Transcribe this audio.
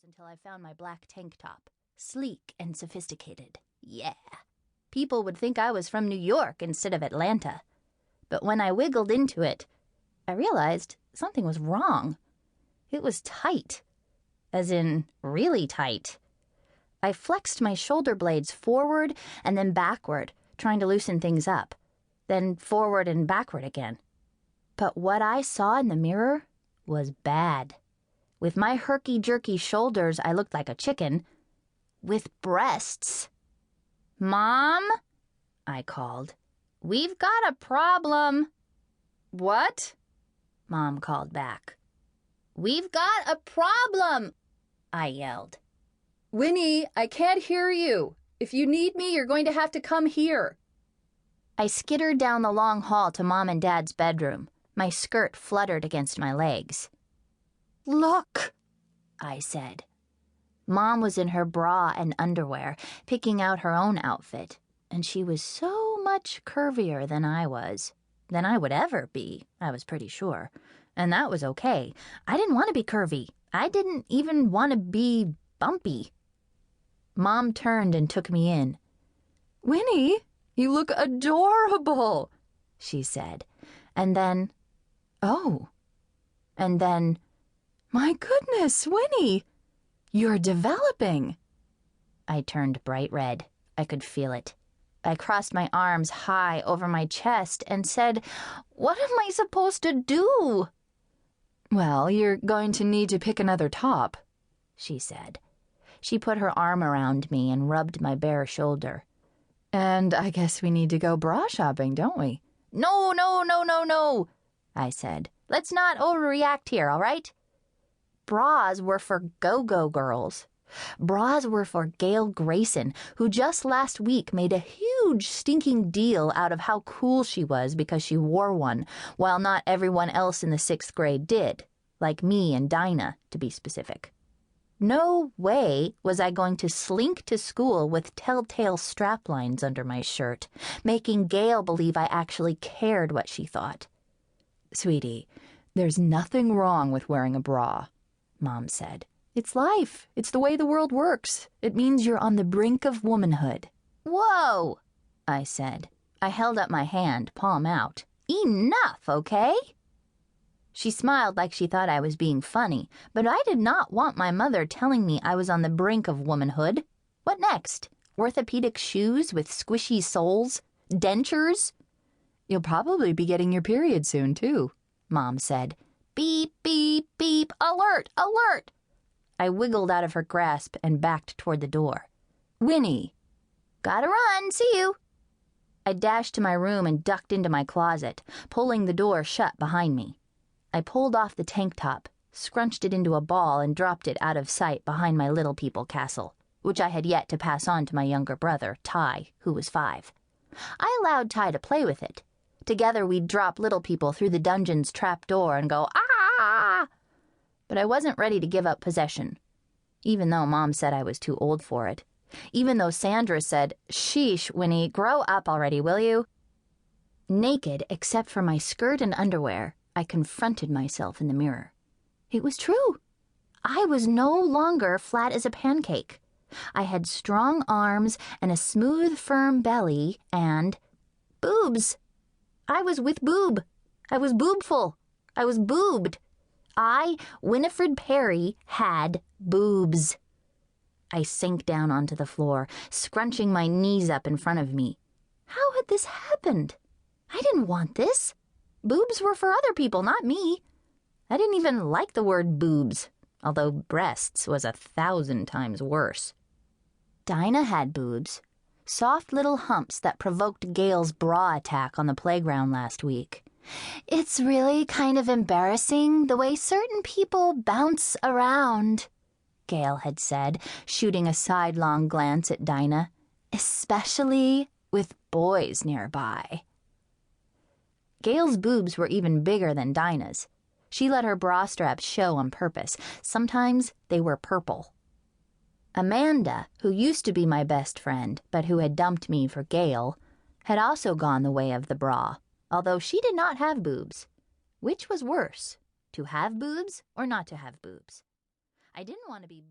until I found my black tank top, sleek and sophisticated. Yeah. People would think I was from New York instead of Atlanta. But when I wiggled into it, I realized something was wrong. It was tight. As in, really tight. I flexed my shoulder blades forward and then backward, trying to loosen things up. Then forward and backward again. But what I saw in the mirror was bad. With my herky-jerky shoulders, I looked like a chicken. With breasts. "Mom?" I called. "We've got a problem." "What?" Mom called back. "We've got a problem," I yelled. "Winnie, I can't hear you. If you need me, you're going to have to come here." I skittered down the long hall to Mom and Dad's bedroom. My skirt fluttered against my legs. "Look," I said. Mom was in her bra and underwear, picking out her own outfit, and she was so much curvier than I would ever be, I was pretty sure. And that was okay. I didn't want to be curvy. I didn't even want to be bumpy. Mom turned and took me in. "Winnie, you look adorable," she said. And then, "Oh." And then, "My goodness, Winnie, you're developing." I turned bright red. I could feel it. I crossed my arms high over my chest and said, "What am I supposed to do?" "Well, you're going to need to pick another top," she said. She put her arm around me and rubbed my bare shoulder. "And I guess we need to go bra shopping, don't we?" No, I said. "Let's not overreact here, all right?" Bras were for go-go girls. Bras were for Gail Grayson, who just last week made a huge stinking deal out of how cool she was because she wore one, while not everyone else in the 6th grade did, like me and Dinah, to be specific. No way was I going to slink to school with telltale straplines under my shirt, making Gail believe I actually cared what she thought. "Sweetie, there's nothing wrong with wearing a bra," Mom said. "It's life. It's the way the world works. It means you're on the brink of womanhood." "Whoa," I said. I held up my hand, palm out. "Enough, okay?" She smiled like she thought I was being funny, but I did not want my mother telling me I was on the brink of womanhood. What next? Orthopedic shoes with squishy soles? Dentures? "You'll probably be getting your period soon, too," Mom said. "Beep, beep, beep, alert, alert!" I wiggled out of her grasp and backed toward the door. "Winnie." "Gotta run, see you." I dashed to my room and ducked into my closet, pulling the door shut behind me. I pulled off the tank top, scrunched it into a ball, and dropped it out of sight behind my Little People castle, which I had yet to pass on to my younger brother, Ty, who was 5. I allowed Ty to play with it. Together we'd drop Little People through the dungeon's trap door and go, "Ah!" But I wasn't ready to give up possession, even though Mom said I was too old for it. Even though Sandra said, "Sheesh, Winnie, grow up already, will you?" Naked, except for my skirt and underwear, I confronted myself in the mirror. It was true. I was no longer flat as a pancake. I had strong arms and a smooth, firm belly and boobs. I was with boob. I was boobful. I was boobed. I, Winnie Perry, had boobs. I sank down onto the floor, scrunching my knees up in front of me. How had this happened? I didn't want this. Boobs were for other people, not me. I didn't even like the word boobs, although breasts was 1,000 times worse. Dinah had boobs. Soft little humps that provoked Gail's bra attack on the playground last week. "It's really kind of embarrassing the way certain people bounce around," Gail had said, shooting a sidelong glance at Dinah, "especially with boys nearby." Gail's boobs were even bigger than Dinah's. She let her bra straps show on purpose. Sometimes they were purple. Amanda, who used to be my best friend, but who had dumped me for Gail, had also gone the way of the bra, although she did not have boobs. Which was worse, to have boobs or not to have boobs? I didn't want to be